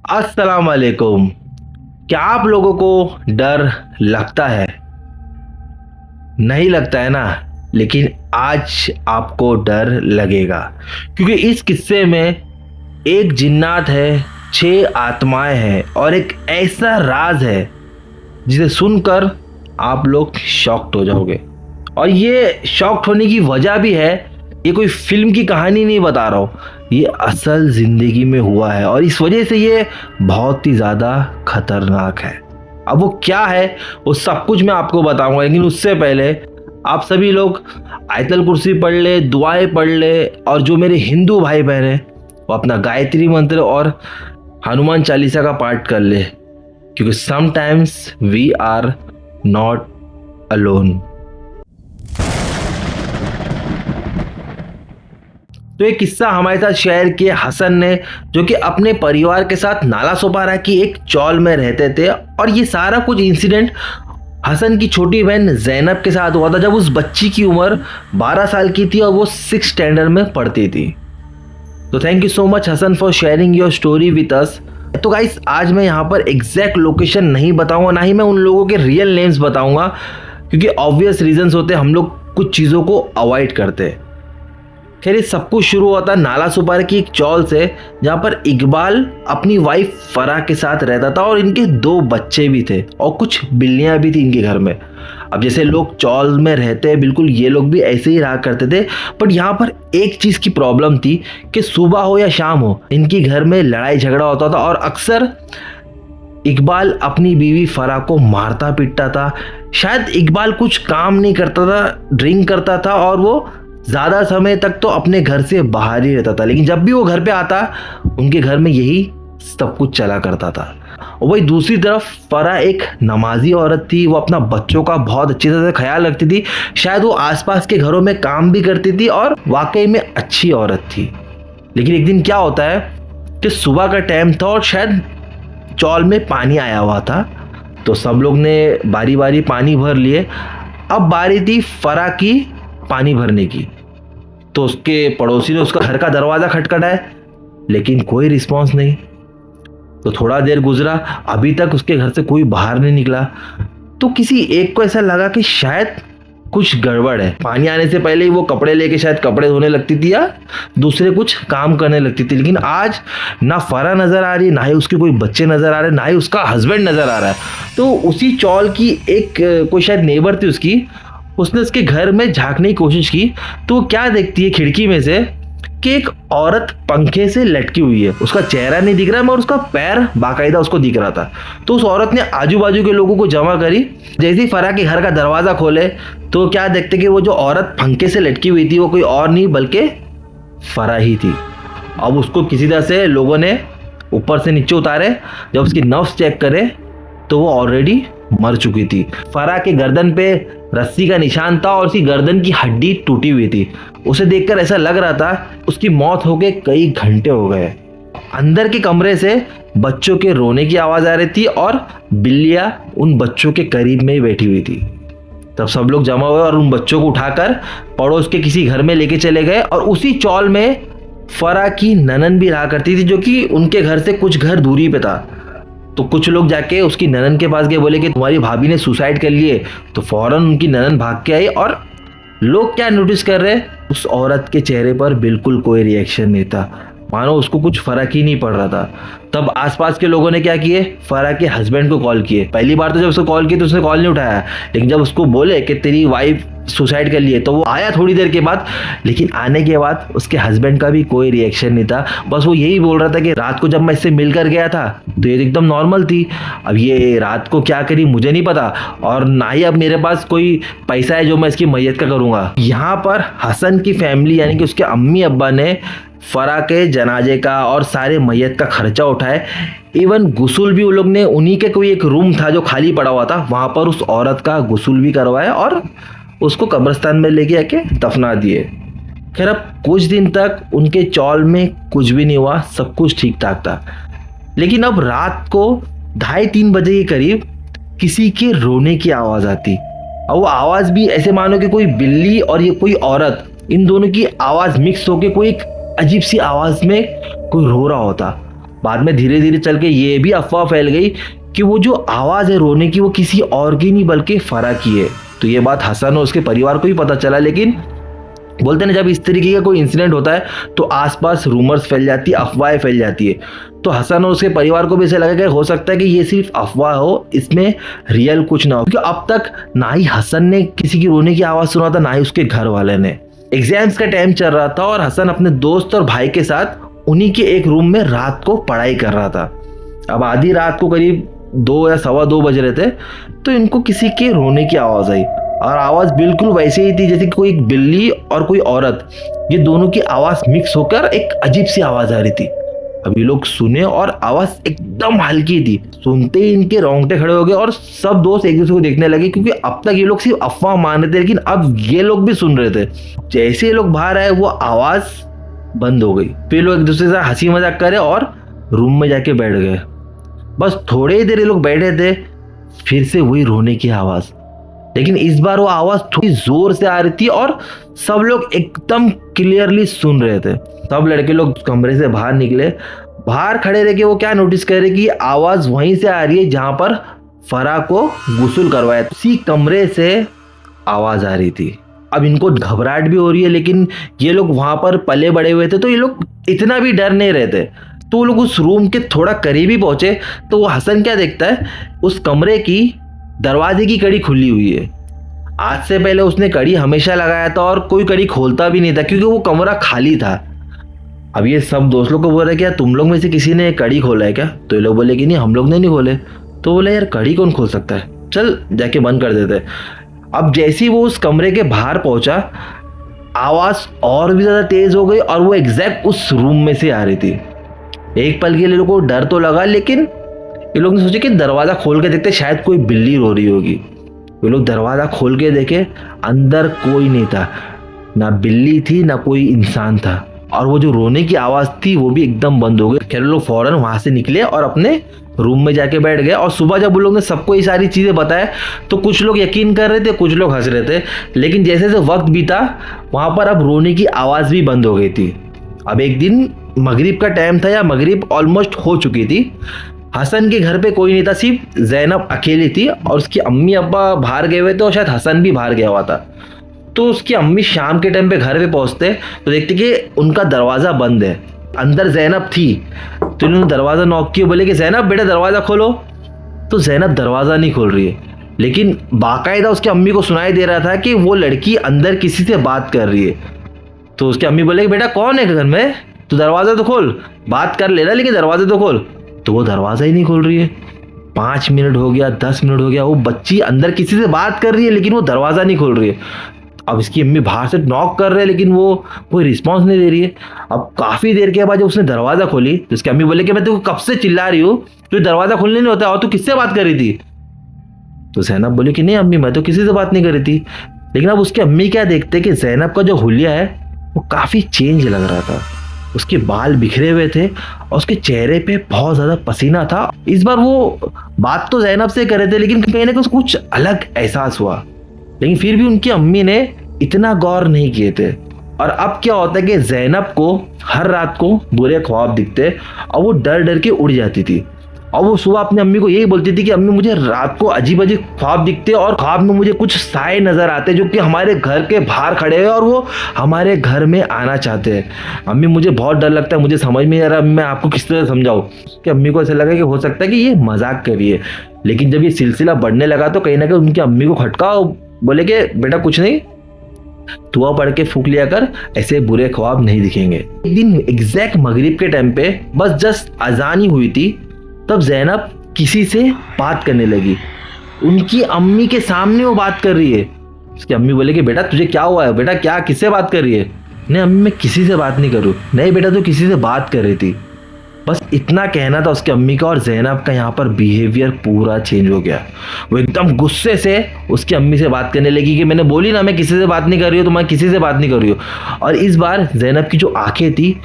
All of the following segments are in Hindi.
अस्सलाम वालेकुम। क्या आप लोगों को डर लगता है? नहीं लगता है ना? लेकिन आज आपको डर लगेगा, क्योंकि इस किस्से में एक जिन्नात है, 6 आत्माएं हैं और एक ऐसा राज है जिसे सुनकर आप लोग शॉक्ड हो जाओगे। और ये शॉक्ड होने की वजह भी है, ये कोई फिल्म की कहानी नहीं बता रहा हूँ, ये असल जिंदगी में हुआ है और इस वजह से ये बहुत ही ज़्यादा खतरनाक है। अब वो क्या है वो सब कुछ मैं आपको बताऊंगा, लेकिन उससे पहले आप सभी लोग आयतल कुर्सी पढ़ ले, दुआएं पढ़ ले, और जो मेरे हिंदू भाई बहन हैं वो अपना गायत्री मंत्र और हनुमान चालीसा का पाठ कर ले, क्योंकि sometimes we are not alone. तो एक किस्सा हमारे साथ शेयर किया हसन ने, जो कि अपने परिवार के साथ नाला सोपारा की एक चौल में रहते थे। और ये सारा कुछ इंसिडेंट हसन की छोटी बहन जैनब के साथ हुआ था, जब उस बच्ची की उम्र 12 साल की थी और वो 6 स्टैंडर्ड में पढ़ती थी। तो thank you so much Hasan for sharing your story with us. तो गाइस, आज मैं यहाँ पर एग्जैक्ट लोकेशन नहीं बताऊंगा, ना ही मैं उन लोगों के रियल नेम्स बताऊंगा, क्योंकि ऑब्वियस रीजंस होते हैं, हम लोग कुछ चीज़ों को अवॉइड करते हैं। खैर, ये सब कुछ शुरू होता है नाला सुपारा की एक चौल से, जहाँ पर इकबाल अपनी वाइफ फराह के साथ रहता था और इनके 2 बच्चे भी थे और कुछ बिल्लियाँ भी थी इनके घर में। अब जैसे लोग चौल में रहते हैं, बिल्कुल ये लोग भी ऐसे ही रहा करते थे। बट यहाँ पर एक चीज़ की प्रॉब्लम थी कि सुबह हो या शाम हो, इनके घर में लड़ाई झगड़ा होता था और अक्सर इकबाल अपनी बीवी फराह को मारता पीटता था। शायद इकबाल कुछ काम नहीं करता था, ड्रिंक करता था और वो ज़्यादा समय तक तो अपने घर से बाहर ही रहता था, लेकिन जब भी वो घर पे आता उनके घर में यही सब कुछ चला करता था। और वही दूसरी तरफ फराह एक नमाजी औरत थी, वो अपना बच्चों का बहुत अच्छी तरह से ख्याल रखती थी। शायद वो आसपास के घरों में काम भी करती थी और वाकई में अच्छी औरत थी। लेकिन एक दिन क्या होता है कि सुबह का टाइम था और शायद चौल में पानी आया हुआ था, तो सब लोग ने बारी बारी पानी भर लिए। अब बारी थी फराह की पानी भरने की, तो उसके पड़ोसी ने उसका घर का दरवाज़ा खटखटाया, लेकिन कोई रिस्पांस नहीं। तो थोड़ा देर गुजरा, अभी तक उसके घर से कोई बाहर नहीं निकला। तो किसी एक को ऐसा लगा कि शायद कुछ गड़बड़ है। पानी आने से पहले ही वो कपड़े लेके शायद कपड़े धोने लगती थी या दूसरे कुछ काम करने लगती थी। लेकिन आज ना फराह नज़र आ रही, ना ही उसके कोई बच्चे नज़र आ रहे, ना ही उसका हस्बैंड नज़र आ रहा है। तो उसी चौल की एक कोई शायद नेबर थी उसकी, उसने उसके घर में झांकने की कोशिश की। तो वो क्या देखती है खिड़की में से कि एक औरत पंखे से लटकी हुई है। उसका चेहरा नहीं दिख रहा मगर उसका पैर बाकायदा उसको दिख रहा था। तो उस औरत ने आजू बाजू के लोगों को जमा करी। जैसे ही फराह के घर का दरवाज़ा खोले तो क्या देखते कि वो जो औरत पंखे से लटकी हुई थी वो कोई और नहीं बल्कि फराह ही थी। अब उसको किसी तरह से लोगों ने ऊपर से नीचे उतारे। जब उसकी नब्ज चेक करे तो वो ऑलरेडी मर चुकी थी। फराह के गर्दन पे रस्सी का निशान था और उसकी गर्दन की हड्डी टूटी हुई थी। उसे देखकर ऐसा लग रहा था उसकी मौत हो गए कई घंटे हो गए। अंदर के कमरे से बच्चों के रोने की आवाज आ रही थी और बिल्लियां उन बच्चों के करीब में ही बैठी हुई थी। तब सब लोग जमा हुए और उन बच्चों को उठाकर पड़ोस के किसी घर में लेके चले गए। और उसी चौल में फराह की ननन भी रहा करती थी, जो कि उनके घर से कुछ घर दूरी पे था। तो कुछ लोग जाके उसकी ननन के पास गए, बोले कि तुम्हारी भाभी ने सुसाइड कर लिए। तो फौरन उनकी ननन भाग के आई और लोग क्या नोटिस कर रहे, उस औरत के चेहरे पर बिल्कुल कोई रिएक्शन नहीं था, मानो उसको कुछ फर्क ही नहीं पड़ रहा था। तब आसपास के लोगों ने क्या किए, फराह के हस्बैंड को कॉल किए। पहली बार तो जब उसको कॉल किए तो उसने कॉल नहीं उठाया, लेकिन जब उसको बोले कि तेरी वाइफ सुसाइड कर लिए तो वो आया थोड़ी देर के बाद। लेकिन आने के बाद उसके हस्बैंड का भी कोई रिएक्शन नहीं था। बस वो यही बोल रहा था कि रात को जब मैं इससे मिलकर गया था तो ये एकदम नॉर्मल थी। अब ये रात को क्या करी मुझे नहीं पता, और ना ही अब मेरे पास कोई पैसा है जो मैं इसकी मैयत का करूँगा। यहाँ पर हसन की फैमिली यानी कि उसके अम्मी अब्बा ने फराह के जनाजे का और सारे मैयत का खर्चा उठाए। इवन गुस्ल भी वो लोग ने, उन्हीं के कोई एक रूम था जो खाली पड़ा हुआ था, वहाँ पर उस औरत का गुस्ल भी करवाया और उसको कब्रिस्तान में लेके आके दफना दिए। खैर, अब कुछ दिन तक उनके चौल में कुछ भी नहीं हुआ, सब कुछ ठीक ठाक था। लेकिन अब रात को 2:30-3 बजे के करीब किसी के रोने की आवाज़ आती, और वो आवाज़ भी ऐसे मानो कि कोई बिल्ली और ये कोई औरत, इन दोनों की आवाज़ मिक्स होकर कोई एक अजीब सी आवाज़ में कोई रो रहा होता। बाद में धीरे धीरे चल के ये भी अफवाह फैल गई कि वो जो आवाज़ है रोने की वो किसी और की नहीं बल्कि फरा की है। तो ये बात हसन और उसके परिवार को भी पता चला, लेकिन बोलते हैं जब इस तरीके का कोई इंसिडेंट होता है तो आसपास रूमर्स फैल जाती है, अफवाहें फैल जाती है। तो हसन और उसके परिवार को भी ऐसा लगा कि हो सकता है कि ये सिर्फ अफवाह हो, इसमें रियल कुछ ना हो, क्योंकि अब तक ना ही हसन ने किसी की रोने की आवाज़ सुना था, ना ही उसके घर वाले ने। एग्जाम्स का टाइम चल रहा था और हसन अपने दोस्त और भाई के साथ उन्हीं के एक रूम में रात को पढ़ाई कर रहा था। अब आधी रात को करीब 2 या सवा 2 बज रहे थे, तो इनको किसी के रोने की आवाज़ आई, और आवाज़ बिल्कुल वैसे ही थी जैसे कि कोई बिल्ली और कोई औरत, ये दोनों की आवाज़ मिक्स होकर एक अजीब सी आवाज़ आ रही थी। अब ये लोग सुने और आवाज़ एकदम हल्की थी। सुनते ही इनके रोंगटे खड़े हो गए और सब दोस्त एक दूसरे को देखने लगे, क्योंकि अब तक ये लोग सिर्फ अफवाह मान रहे थे, लेकिन अब ये लोग भी सुन रहे थे। जैसे ये लोग बाहर आए वो आवाज़ बंद हो गई। फिर लोग एक दूसरे से हंसी मजाक करे और रूम में जाके बैठ गए। बस थोड़े ही देर ये लोग बैठे थे, फिर से वही रोने की आवाज़, लेकिन इस बार वो आवाज़ थोड़ी जोर से आ रही थी और सब लोग एकदम क्लियरली सुन रहे थे। सब लड़के लोग कमरे से बाहर निकले। बाहर खड़े रह के वो क्या नोटिस कर रहे कि आवाज़ वहीं से आ रही है जहाँ पर फरा को गुस्ल करवाया, उसी कमरे से आवाज़ आ रही थी। अब इनको घबराहट भी हो रही है, लेकिन ये लोग वहाँ पर पले बड़े हुए थे तो ये लोग इतना भी डर नहीं रहते। तो वो लोग उस रूम के थोड़ा करीब ही पहुँचे तो वो हसन क्या देखता है, उस कमरे की दरवाजे की कड़ी खुली हुई है। आज से पहले उसने कड़ी हमेशा लगाया था और कोई कड़ी खोलता भी नहीं था, क्योंकि वो कमरा खाली था। अब ये सब दोस्त लोग को बोल रहे क्या तुम लोग में से किसी ने कड़ी खोला है क्या? तो ये लोग बोले कि नहीं, हम लोग ने नहीं खोले। तो बोले यार कड़ी कौन खोल सकता है, चल जाके बंद कर देते। अब जैसे ही वो उस कमरे के बाहर पहुंचा, आवाज़ और भी ज़्यादा तेज़ हो गई और वो एग्जैक्ट उस रूम में से आ रही थी। एक पल के लिए लोगों को डर तो लगा, लेकिन ये लोग ने सोचा कि दरवाज़ा खोल के देखते, शायद कोई बिल्ली रो रही होगी। ये लोग दरवाज़ा खोल के देखे, अंदर कोई नहीं था, ना बिल्ली थी ना कोई इंसान था, और वो जो रोने की आवाज़ थी वो भी एकदम बंद हो गई। खैर लोग फौरन वहाँ से निकले और अपने रूम में जाके बैठ गए। और सुबह जब उन लोगों ने सबको ये सारी चीज़ें बताया तो कुछ लोग यकीन कर रहे थे, कुछ लोग हंस रहे थे, लेकिन जैसे जैसे वक्त बीता वहाँ पर अब रोने की आवाज़ भी बंद हो गई थी। अब एक दिन मगरिब का टाइम था, या मगरिब ऑलमोस्ट हो चुकी थी। हसन के घर पे कोई नहीं था, सिर्फ ज़ैनब अकेली थी और उसकी अम्मी अब्बा बाहर गए हुए थे और शायद हसन भी बाहर गया हुआ था। तो उसकी अम्मी शाम के टाइम पे घर पे पहुंचते तो देखते कि उनका दरवाज़ा बंद है। अंदर ज़ैनब थी तो इन्होंने दरवाज़ा नॉक किया, बोले कि ज़ैनब बेटा दरवाज़ा खोलो। तो ज़ैनब दरवाज़ा नहीं खोल रही है, लेकिन बाकायदा उसकी अम्मी को सुनाई दे रहा था कि वो लड़की अंदर किसी से बात कर रही है। तो उसकी अम्मी बोले कि बेटा कौन है घर में, तो दरवाज़ा तो खोल, बात कर लेना लेकिन दरवाज़ा तो खोल। तो वो दरवाज़ा ही नहीं खोल रही है। 5 मिनट हो गया, 10 मिनट हो गया, वो बच्ची अंदर किसी से बात कर रही है लेकिन वो दरवाज़ा नहीं खोल रही है। अब इसकी अम्मी बाहर से नॉक कर रहे हैं लेकिन वो कोई रिस्पांस नहीं दे रही है। अब काफ़ी देर के बाद जब उसने दरवाज़ा खोली तो उसकी अम्मी बोले कि मैं तेको कब से चिल्ला रही हूँ, तो दरवाज़ा खोलने नहीं होता, और तू किससे बात कर रही थी? तो ज़ैनब बोली कि नहीं अम्मी मैं तो किसी से बात नहीं कर रही थी। लेकिन अब उसकी अम्मी क्या देखते कि ज़ैनब का जो हुलिया है वो काफ़ी चेंज लग रहा था। उसके बाल बिखरे हुए थे और उसके चेहरे पे बहुत ज़्यादा पसीना था। इस बार वो बात तो ज़ैनब से कर रहे थे लेकिन कहीं ना कहीं उसको कुछ अलग एहसास हुआ, लेकिन फिर भी उनकी अम्मी ने इतना गौर नहीं किए थे। और अब क्या होता है कि ज़ैनब को हर रात को बुरे ख्वाब दिखते और वो डर डर के उड़ जाती थी, और वो सुबह अपनी अम्मी को यही बोलती थी कि अम्मी मुझे रात को अजीब अजीब ख्वाब दिखते और ख्वाब में मुझे कुछ साए नज़र आते जो कि हमारे घर के बाहर खड़े हैं और वो हमारे घर में आना चाहते हैं। अम्मी मुझे बहुत डर लगता है, मुझे समझ में नहीं आ रहा मैं आपको किस तरह समझाऊँ। कि अम्मी को ऐसा लगा कि हो सकता है कि ये मजाक करिए, लेकिन जब ये सिलसिला बढ़ने लगा तो कहीं ना कहीं उनकी अम्मी को खटका, बोले कि बेटा कुछ नहीं, दुआ पढ़ के फूंक लिया कर, ऐसे बुरे ख्वाब नहीं दिखेंगे। एक दिन एग्जैक्ट मगरिब के टाइम पे बस जस्ट अजान ही हुई थी, तब ज़ैनब किसी से बात करने लगी। उनकी अम्मी के सामने वो बात कर रही है। उसकी अम्मी बोले कि बेटा तुझे क्या हुआ है, बेटा क्या किससे बात कर रही है? नहीं अम्मी मैं किसी से बात नहीं करूँ। नहीं बेटा तू किसी से बात कर रही थी। बस इतना कहना था उसकी अम्मी का, और ज़ैनब का यहाँ पर बिहेवियर पूरा चेंज हो गया। वो एकदम गुस्से से उसकी अम्मी से बात करने लगी कि मैंने बोली ना मैं किसी से बात नहीं कर रही हूँ, तो मैं किसी से बात नहीं कर रही हूँ। और इस बार ज़ैनब की जो आंखें थी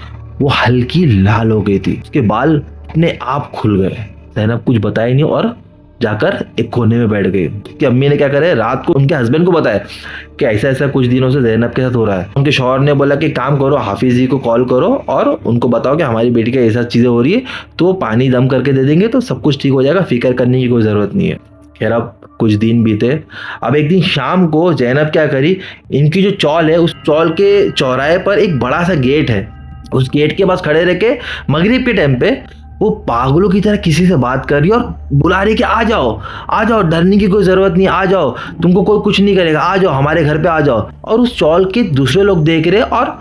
वो हल्की लाल हो गई थी, उसके बाल अपने आप खुल गए। ज़ैनब कुछ बताया नहीं और जाकर एक कोने में बैठ गई। कि अम्मी ने क्या करे, रात को उनके हस्बैंड को बताया कि ऐसा ऐसा कुछ दिनों से ज़ैनब के साथ हो रहा है। उनके शौहर ने बोला कि काम करो, हाफिज जी को कॉल करो और उनको बताओ कि हमारी बेटी के ऐसा चीज़ें हो रही है, तो वो पानी दम करके दे देंगे तो सब कुछ ठीक हो जाएगा, फिक्र करने की कोई ज़रूरत नहीं है। खैर अब कुछ दिन बीते। अब एक दिन शाम को ज़ैनब क्या करी, इनकी जो चौल है उस चौल के चौराहे पर एक बड़ा सा गेट है, उस गेट के पास खड़े रह के मगरिब के टाइम पे वो पागलों की तरह किसी से बात कर रही है और बुला रही कि आ जाओ, डरने की कोई जरूरत नहीं, आ जाओ, तुमको कोई कुछ नहीं करेगा, आ जाओ हमारे घर पे आ जाओ। और उस चौल के दूसरे लोग देख रहे और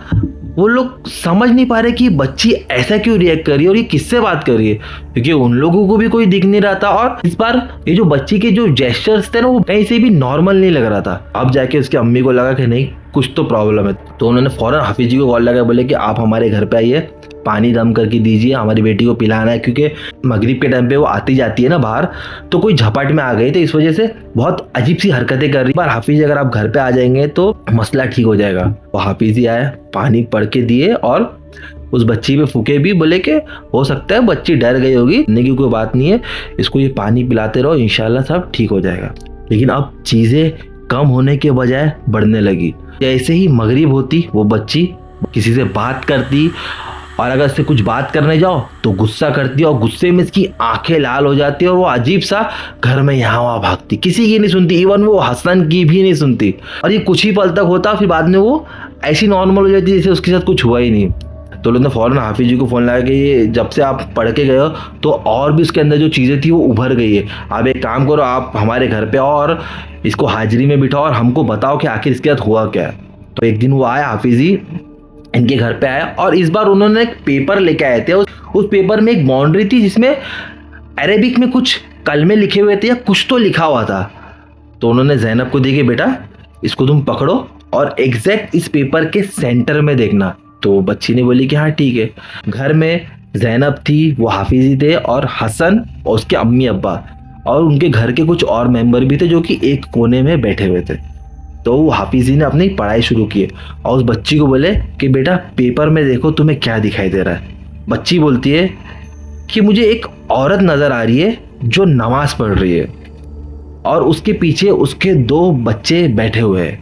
वो लोग समझ नहीं पा रहे कि बच्ची ऐसा क्यों रिएक्ट कर रही है और ये किससे बात कर रही है, क्योंकि उन लोगों को भी कोई दिख नहीं रहा था। और इस बार ये जो बच्ची के जो जेस्चर्स थे ना वो कहीं से भी नॉर्मल नहीं लग रहा था। अब जाके उसकी अम्मी को लगा कि नहीं कुछ तो प्रॉब्लम है, तो उन्होंने फौरन हाफिज जी को कॉल लगाया, बोले कि आप हमारे घर पे आइए, पानी दम करके दीजिए, हमारी बेटी को पिलाना है, क्योंकि मगरिब के टाइम पे वो आती जाती है ना बाहर, तो कोई झपट में आ गई तो इस वजह से बहुत अजीब सी हरकतें कर रही। बार हाफिज जी अगर आप घर पे आ जाएंगे तो मसला ठीक हो जाएगा। वो हाफिज जी आए, पानी पढ़ के दिए और उस बच्ची पे फूके भी, बोले कि हो सकता है बच्ची डर गई होगी, डरने की कोई बात नहीं है, इसको ये पानी पिलाते रहो, इंशाल्लाह सब ठीक हो जाएगा। लेकिन अब चीज़ें कम होने के बजाय बढ़ने लगी। जैसे ही मगरिब होती वो बच्ची किसी से बात करती और अगर इससे कुछ बात करने जाओ तो गुस्सा करती और गुस्से में इसकी आंखें लाल हो जाती और वो अजीब सा घर में यहाँ वहाँ भागती, किसी की नहीं सुनती, इवन वो हसन की भी नहीं सुनती। और ये कुछ ही पल तक होता, फिर बाद में वो ऐसी नॉर्मल हो जाती जैसे उसके साथ कुछ हुआ ही नहीं। तो लोगों ने फौरन हाफिज जी को फ़ोन लगाया कि ये जब से आप पढ़ के गए हो तो और भी उसके अंदर जो चीज़ें थी वो उभर गई है, आप एक काम करो, आप हमारे घर पे आओ और इसको हाजिरी में बिठाओ और हमको बताओ कि आखिर इसके साथ हुआ क्या है। तो एक दिन वो आया, हाफिज जी इनके घर पे आया और इस बार उन्होंने एक पेपर लेके आए थे। उस पेपर में एक बाउंड्री थी जिसमें अरेबिक में कुछ कलमे लिखे हुए थे या कुछ तो लिखा हुआ था। तो उन्होंने ज़ैनब को देखिए, बेटा इसको तुम पकड़ो और एग्जैक्ट इस पेपर के सेंटर में देखना। तो बच्ची ने बोली कि हाँ ठीक है। घर में ज़ैनब थी, वो हाफिजी थे और हसन और उसके अम्मी अब्बा और उनके घर के कुछ और मेंबर भी थे जो कि एक कोने में बैठे हुए थे। तो वो हाफिजी ने अपनी पढ़ाई शुरू की और उस बच्ची को बोले कि बेटा पेपर में देखो तुम्हें क्या दिखाई दे रहा है। बच्ची बोलती है कि मुझे एक औरत नज़र आ रही है जो नमाज पढ़ रही है और उसके पीछे उसके 2 बच्चे बैठे हुए हैं।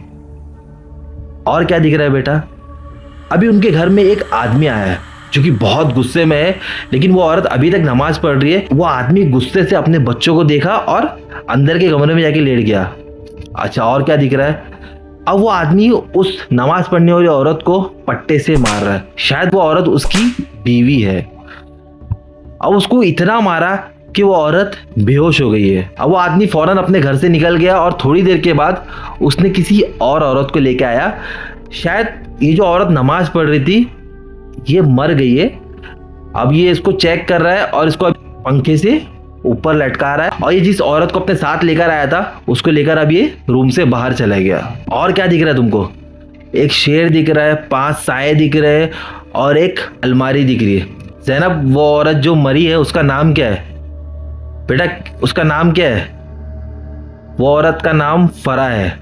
और क्या दिख रहा है बेटा, अभी उनके घर में एक आदमी आया है जो कि बहुत गुस्से में है, लेकिन वो औरत अभी तक नमाज पढ़ रही है। वो आदमी गुस्से से अपने बच्चों को देखा और अंदर के कमरे में जाके लेट गया। अच्छा और क्या दिख रहा है, अब वो आदमी उस नमाज पढ़ने वाली औरत को पट्टे से मार रहा है। शायद वो औरत उसकी बीवी है। अब उसको इतना मारा कि वो औरत बेहोश हो गई है। अब वो आदमी फौरन अपने घर से निकल गया और थोड़ी देर के बाद उसने किसी और औरत को लेके आया। शायद ये जो औरत नमाज पढ़ रही थी ये मर गई है। अब ये इसको चेक कर रहा है और इसको पंखे से ऊपर लटका रहा है और ये जिस औरत को अपने साथ लेकर आया था उसको लेकर अब ये रूम से बाहर चला गया। और क्या दिख रहा है तुमको, एक शेर दिख रहा है, 5 साए दिख रहे हैं और एक अलमारी दिख रही है। ज़ैनब वो औरत जो मरी है उसका नाम क्या है बेटा, उसका नाम क्या है? वो औरत का नाम फरा है।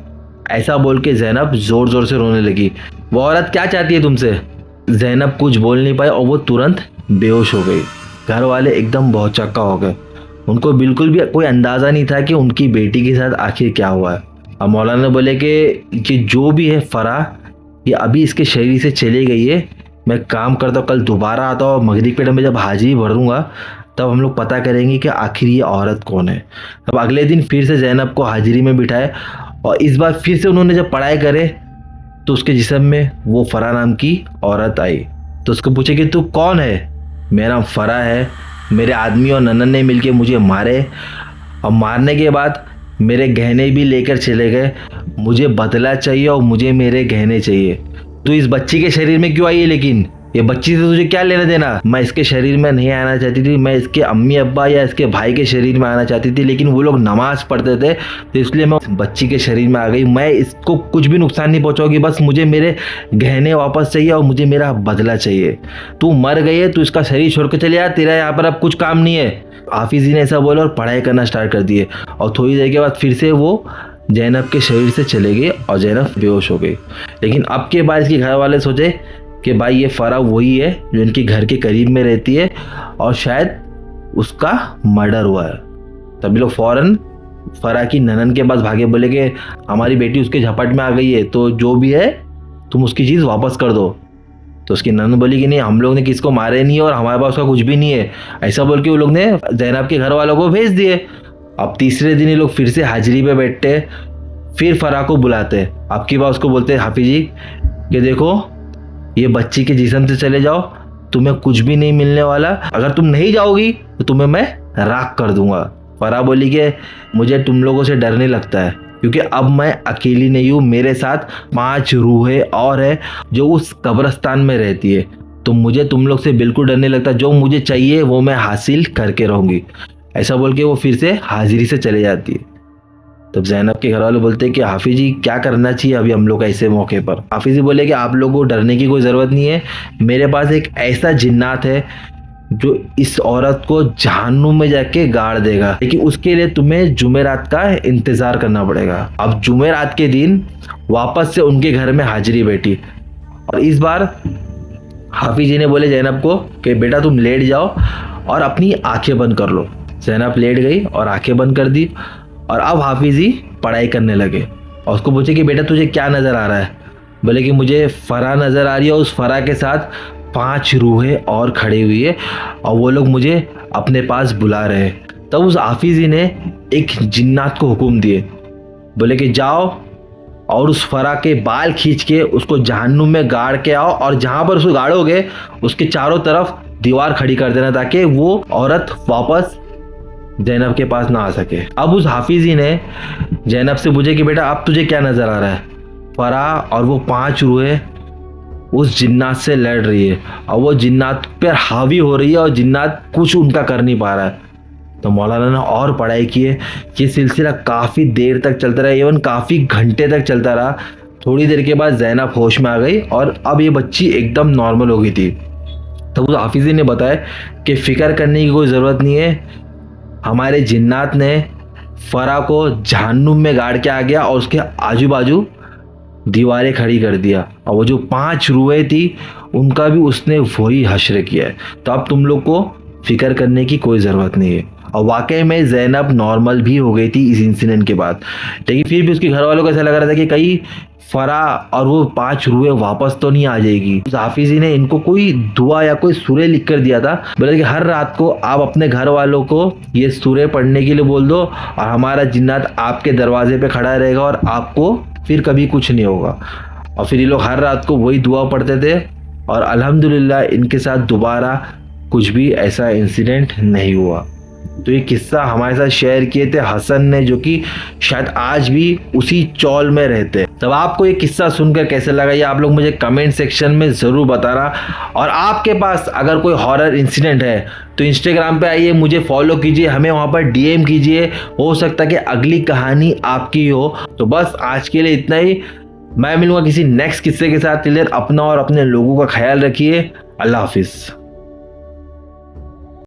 ऐसा बोल के ज़ैनब जोर जोर से रोने लगी। वो औरत क्या चाहती है तुमसे? ज़ैनब कुछ बोल नहीं पाई और वो तुरंत बेहोश हो गई। घर वाले एकदम बहुचक्का हो गए। उनको बिल्कुल भी कोई अंदाज़ा नहीं था कि उनकी बेटी के साथ आखिर क्या हुआ है। अब मौलाना बोले कि जो भी है फरा ये अभी इसके शरीर से चली गई है, मैं काम करता हूँ, कल दोबारा आता हूँ, मगरिब के टाइम में जब हाजिरी भरूंगा तब हम लोग पता करेंगे कि आखिर ये औरत कौन है। अब अगले दिन फिर से ज़ैनब को हाजिरी में बिठाए और इस बार फिर से उन्होंने जब पढ़ाई करे तो उसके जिस्म में वो फरा नाम की औरत आई। तो उसको पूछे कि तू कौन है? मेरा नाम फरा है, मेरे आदमी और ननन ने मिलके मुझे मारे और मारने के बाद मेरे गहने भी लेकर चले गए। मुझे बदला चाहिए और मुझे मेरे गहने चाहिए। तू इस बच्ची के शरीर में क्यों आई है? लेकिन ये बच्ची से तुझे क्या लेना देना? मैं इसके शरीर में नहीं आना चाहती थी, मैं इसके अम्मी अब्बा या इसके भाई के शरीर में आना चाहती थी, लेकिन वो लोग नमाज पढ़ते थे तो इसलिए मैं बच्ची के शरीर में आ गई। मैं इसको कुछ भी नुकसान नहीं पहुंचाऊंगी, बस मुझे मेरे गहने वापस चाहिए और मुझे मेरा बदला चाहिए। तू मर गई है, तू इसका शरीर छोड़ के चले जा, तेरा यहाँ पर अब कुछ काम नहीं है। हाफिज जी ने ऐसा बोला और पढ़ाई करना स्टार्ट कर दिए और थोड़ी देर के बाद फिर से वो ज़ैनब के शरीर से चले गए और ज़ैनब बेहोश हो गई। लेकिन अब के बाद इसके घर वाले सोचे कि भाई ये फरा वही है जो इनके घर के करीब में रहती है और शायद उसका मर्डर हुआ है। तभी लोग फौरन फरा की ननन के पास भागे, बोले कि हमारी बेटी उसके झपट में आ गई है, तो जो भी है तुम उसकी चीज़ वापस कर दो। तो उसकी ननन बोली कि नहीं, हम लोग ने किसको मारे नहीं है और हमारे पास उसका कुछ भी नहीं है। ऐसा बोल के वो लोग ने जैनब के घर वालों को भेज दिए। अब तीसरे दिन ये लोग फिर से हाजिरी पे बैठते, फिर फरा को बुलाते। अब की बार उसको बोलते हाफिज जी कि देखो ये बच्ची के जिस्म से चले जाओ, तुम्हें कुछ भी नहीं मिलने वाला, अगर तुम नहीं जाओगी तो तुम्हें मैं राख कर दूंगा। फरा बोली कि मुझे तुम लोगों से डर नहीं लगता है, क्योंकि अब मैं अकेली नहीं हूँ, मेरे साथ 5 रूहें और है जो उस कब्रिस्तान में रहती है, तो मुझे तुम लोग से बिल्कुल डर नहीं लगता, जो मुझे चाहिए वो मैं हासिल करके रहूंगी। ऐसा बोल के वो फिर से हाजिरी से चले जाती है। तब जैनब के घर वाले बोलते हैं कि हाफिज जी क्या करना चाहिए अभी हम लोग ऐसे मौके पर। हाफिज जी बोले कि आप लोगों को डरने की कोई ज़रूरत नहीं है, मेरे पास एक ऐसा जिन्नात है जो इस औरत को जहन्नुम में जाके गाड़ देगा, लेकिन उसके लिए तुम्हें जुमेरात का इंतज़ार करना पड़ेगा। अब जुमेरात के दिन वापस से उनके घर में हाजिरी बैठी, और इस बार हाफिज जी ने बोले जैनब को कि बेटा तुम लेट जाओ और अपनी आंखें बंद कर लो। जैनब लेट गई और आंखें बंद कर दी, और अब हाफिज जी पढ़ाई करने लगे। और उसको पूछे कि बेटा तुझे क्या नज़र आ रहा है? बोले कि मुझे फरा नज़र आ रही है, उस फरा के साथ 5 रूहें और खड़ी हुई है और वो लोग मुझे अपने पास बुला रहे हैं। तब उस हाफिज जी ने एक जिन्नात को हुक्म दिए, बोले कि जाओ और उस फरा के बाल खींच के उसको जहन्नुम में गाड़ के आओ, और जहाँ पर उसको गाड़ोगे उसके चारों तरफ दीवार खड़ी कर देना, ताकि वो औरत वापस जैनब के पास ना आ सके। अब उस हाफिज जी ने जैनब से पूछे कि बेटा अब तुझे क्या नज़र आ रहा है? फरा और वो 5 रूहें उस जिन्नात से लड़ रही है और वो जिन्नात पर हावी हो रही है और जिन्नात कुछ उनका कर नहीं पा रहा है। तो मौलाना ने और पढ़ाई की है। ये सिलसिला काफ़ी देर तक चलता रहा, इवन काफ़ी घंटे तक चलता रहा। थोड़ी देर के बाद जैनब होश में आ गई और अब ये बच्ची एकदम नॉर्मल हो गई थी। तब उस हाफिज ने बताया कि फ़िक्र करने की कोई ज़रूरत नहीं है, हमारे जिन्नात ने फरा को जहन्नुम में गाड़ के आ गया और उसके आजू बाजू दीवारें खड़ी कर दिया, और वो जो 5 रूहें थी उनका भी उसने वही हश्र किया है। तो अब तुम लोग को फिक्र करने की कोई ज़रूरत नहीं है। और वाकई में जैनब नॉर्मल भी हो गई थी इस इंसिडेंट के बाद, लेकिन फिर भी उसके घर वालों को ऐसा लग रहा था कि कहीं फरा और वो 5 रूहें वापस तो नहीं आ जाएगी। हाफिज जी ने इनको कोई दुआ या कोई सूरे लिख कर दिया था, बोले कि हर रात को आप अपने घर वालों को ये सूरे पढ़ने के लिए बोल दो और हमारा जिन्नात आपके दरवाजे पे खड़ा रहेगा और आपको फिर कभी कुछ नहीं होगा। और फिर ये लोग हर रात को वही दुआ पढ़ते थे और अल्हम्दुलिल्लाह इनके साथ दोबारा कुछ भी ऐसा इंसिडेंट नहीं हुआ। तो ये किस्सा हमारे साथ शेयर किए थे हसन ने, जो कि शायद आज भी उसी चौल में रहते। तब आपको ये किस्सा सुनकर कैसे लगा ये आप लोग मुझे कमेंट सेक्शन में ज़रूर बताना। और आपके पास अगर कोई हॉरर इंसिडेंट है तो इंस्टाग्राम पे आइए, मुझे फॉलो कीजिए, हमें वहाँ पर डीएम कीजिए, हो सकता है कि अगली कहानी आपकी हो। तो बस आज के लिए इतना ही, मैं मिलूंगा किसी नेक्स्ट किस्से के साथ। टिल देन अपना और अपने लोगों का ख्याल रखिए। अल्लाह हाफिज़।